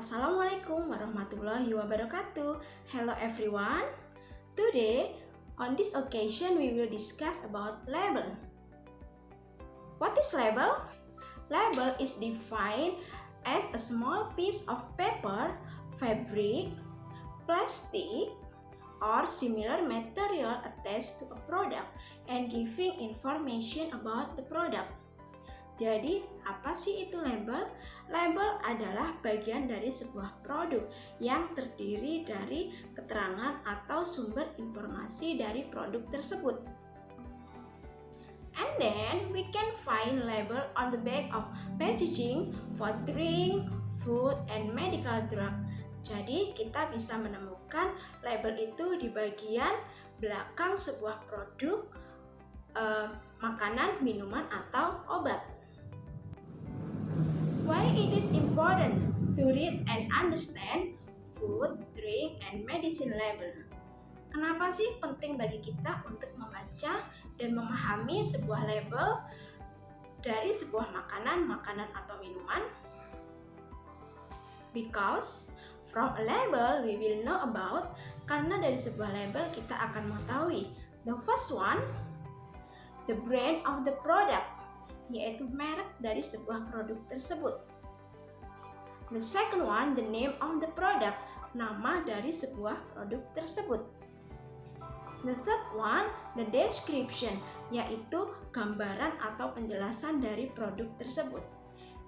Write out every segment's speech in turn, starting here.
Assalamualaikum warahmatullahi wabarakatuh. Hello everyone. Today, on this occasion, we will discuss about label. What is label? Label is defined as a small piece of paper, fabric, plastic, or similar material attached to a product and giving information about the product. Jadi, apa sih itu label? Label adalah bagian dari sebuah produk yang terdiri dari keterangan atau sumber informasi dari produk tersebut. And then, we can find label on the back of packaging for drink, food, and medical drug. Jadi, kita bisa menemukan label itu di bagian belakang sebuah produk makanan, minuman, atau obat. Why it is important to read and understand food, drink, and medicine label? Kenapa sih penting bagi kita untuk membaca dan memahami sebuah label dari sebuah makanan atau minuman? Because from a label we will know about, karena dari sebuah label kita akan mengetahui. The first one, the brand of the product, yaitu merek dari sebuah produk tersebut. The second one, the name of the product, nama dari sebuah produk tersebut. The third one, the description, yaitu gambaran atau penjelasan dari produk tersebut.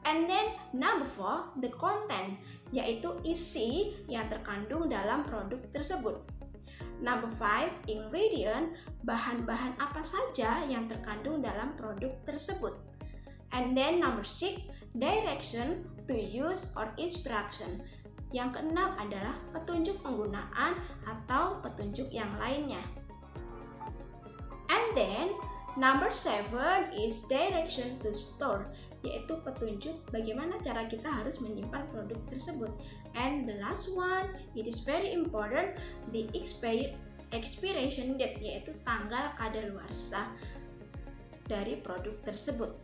And then number 4, the content, yaitu isi yang terkandung dalam produk tersebut. Number 5, ingredient, bahan-bahan apa saja yang terkandung dalam produk tersebut. And then number 6, direction to use or instruction. Yang keenam adalah petunjuk penggunaan atau petunjuk yang lainnya. And then number 7 is direction to store, yaitu petunjuk bagaimana cara kita harus menyimpan produk tersebut. And the last one, it is very important, the expiration date, yaitu tanggal kadaluarsa dari produk tersebut.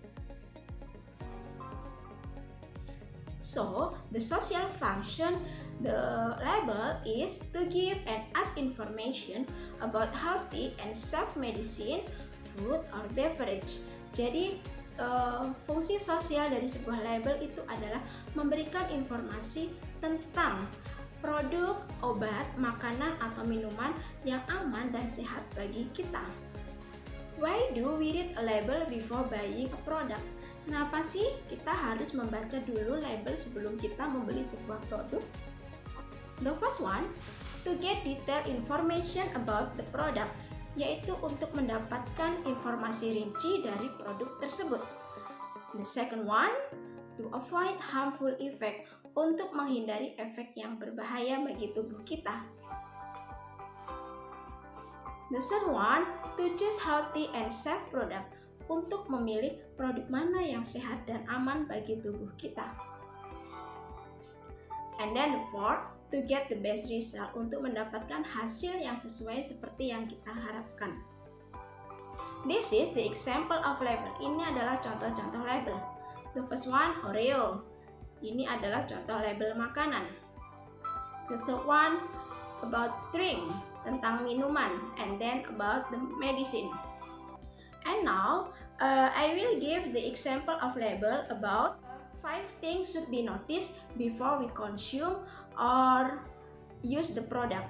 So, the social function, the label is to give and ask information about healthy and safe medicine, food, or beverage. Jadi, fungsi sosial dari sebuah label itu adalah memberikan informasi tentang produk, obat, makanan, atau minuman yang aman dan sehat bagi kita. Why do we read a label before buying a product? Kenapa sih kita harus membaca dulu label sebelum kita membeli sebuah produk? The first one, to get detailed information about the product, yaitu untuk mendapatkan informasi rinci dari produk tersebut. The second one, to avoid harmful effect, untuk menghindari efek yang berbahaya bagi tubuh kita. The third one, to choose healthy and safe product, untuk memilih produk mana yang sehat dan aman bagi tubuh kita. And then the fourth, to get the best result, untuk mendapatkan hasil yang sesuai seperti yang kita harapkan. This is the example of label. Ini adalah contoh-contoh label. The first one, Oreo. Ini adalah contoh label makanan. The third one, about drink, tentang minuman. And then about the medicine. And now, I will give the example of label about 5 things should be noticed before we consume or use the product.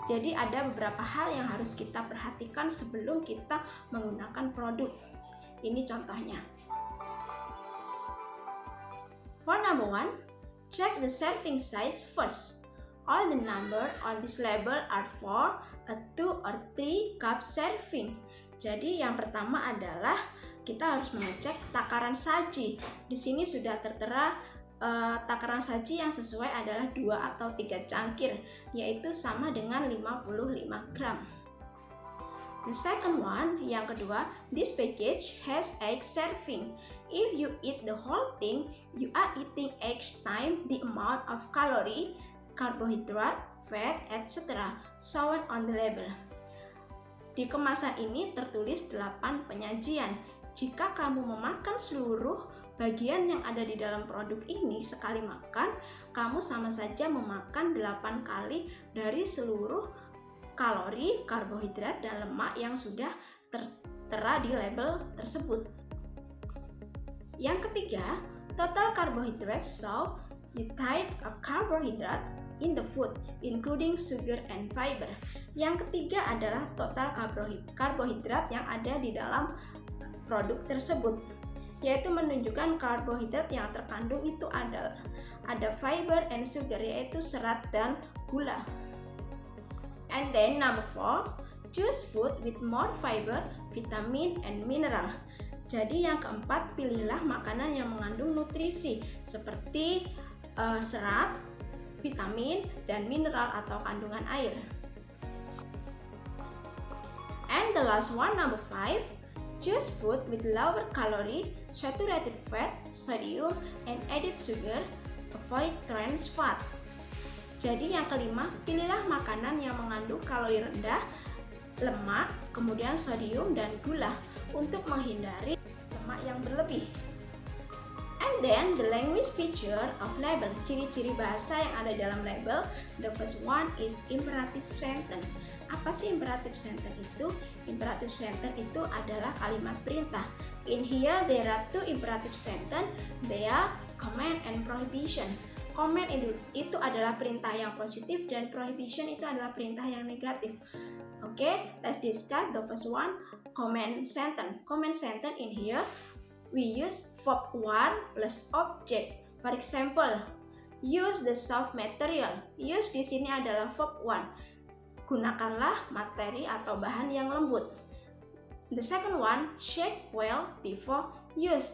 Jadi ada beberapa hal yang harus kita perhatikan sebelum kita menggunakan produk. Ini contohnya. For number 1, check the serving size first. All the number on this label are for a 2 or 3 cup serving. Jadi yang pertama adalah kita harus mengecek takaran saji. Di sini sudah tertera takaran saji yang sesuai adalah 2 atau 3 cangkir, yaitu sama dengan 55 gram. The second one, yang kedua, this package has 8 serving. If you eat the whole thing, you are eating 8 times the amount of calorie, carbohydrate, fat, etc. shown on the label. Di kemasan ini tertulis 8 penyajian. Jika kamu memakan seluruh bagian yang ada di dalam produk ini sekali makan, kamu sama saja memakan 8 kali dari seluruh kalori, karbohidrat, dan lemak yang sudah tertera di label tersebut. Yang ketiga, total carbohydrates. So, the type of carbohydrate in the food, including sugar and fiber. Yang ketiga adalah total karbohidrat yang ada di dalam produk tersebut, yaitu menunjukkan karbohidrat yang terkandung itu ada fiber and sugar, yaitu serat dan gula. And then number 4, choose food with more fiber, vitamin, and mineral. Jadi yang keempat, pilihlah makanan yang mengandung nutrisi seperti serat, vitamin, dan mineral atau kandungan air. And the last one, number 5, choose food with lower calorie, saturated fat, sodium, and added sugar. Avoid trans fat. Jadi yang kelima, pilihlah makanan yang mengandung kalori rendah, lemak, kemudian sodium dan gula untuk menghindari lemak yang berlebih. And then the language feature of label, ciri-ciri bahasa yang ada dalam label. The first one is imperative sentence. Apa sih imperative sentence itu? Imperative sentence itu adalah kalimat perintah. In here there are two imperative sentence. They are command and prohibition. Command itu adalah perintah yang positif dan prohibition itu adalah perintah yang negatif. Okay, let's discuss the first one, command sentence. Command sentence in here we use verb 1 plus object. For example, use the soft material. Use di sini adalah verb 1. Gunakanlah materi atau bahan yang lembut. The second one, shake well before use.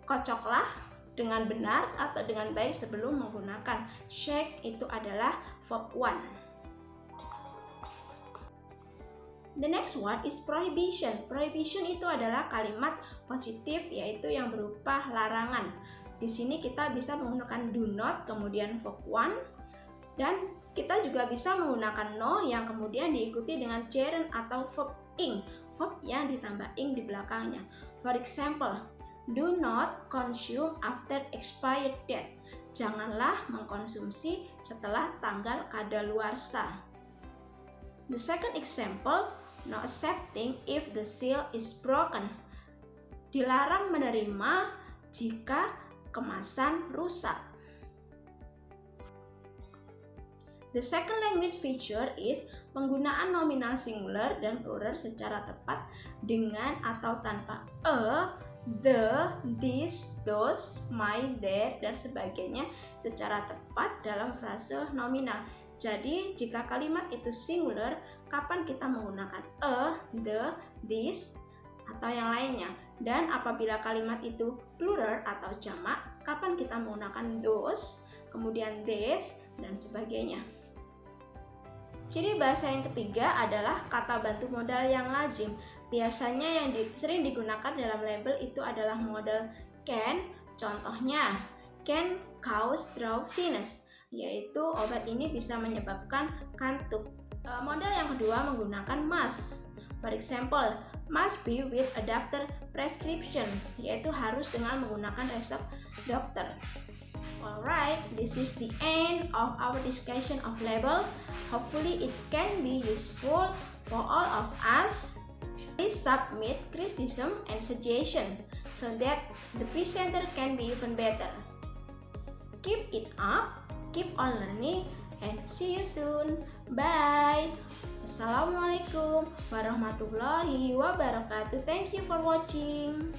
Kocoklah dengan benar atau dengan baik sebelum menggunakan. Shake itu adalah verb 1. The next one is prohibition. Prohibition itu adalah kalimat positif, yaitu yang berupa larangan. Di sini kita bisa menggunakan do not, kemudian verb 1, dan kita juga bisa menggunakan no yang kemudian diikuti dengan gerund atau verb ing, verb yang ditambah ing di belakangnya. For example, do not consume after expired date. Janganlah mengkonsumsi setelah tanggal kadaluarsa. The second example, no accepting if the seal is broken. Dilarang menerima jika kemasan rusak. The second language feature is penggunaan nominal singular dan plural secara tepat dengan atau tanpa a, the, this, those, my, their, dan sebagainya secara tepat dalam frase nominal. Jadi, jika kalimat itu singular, kapan kita menggunakan a, the, this, atau yang lainnya. Dan apabila kalimat itu plural atau jamak, kapan kita menggunakan those, kemudian this, dan sebagainya. Ciri bahasa yang ketiga adalah kata bantu modal yang lazim. Biasanya yang sering digunakan dalam label itu adalah modal can. Contohnya, can cause drowsiness, yaitu obat ini bisa menyebabkan kantuk. Modal yang kedua menggunakan must. For example, must be with a doctor prescription, yaitu harus dengan menggunakan resep dokter. Alright, this is the end of our discussion of label. Hopefully it can be useful for all of us. Please submit criticism and suggestion so that the presenter can be even better. Keep it up, keep on learning, and see you soon. Bye. Assalamualaikum warahmatullahi wabarakatuh. Thank you for watching.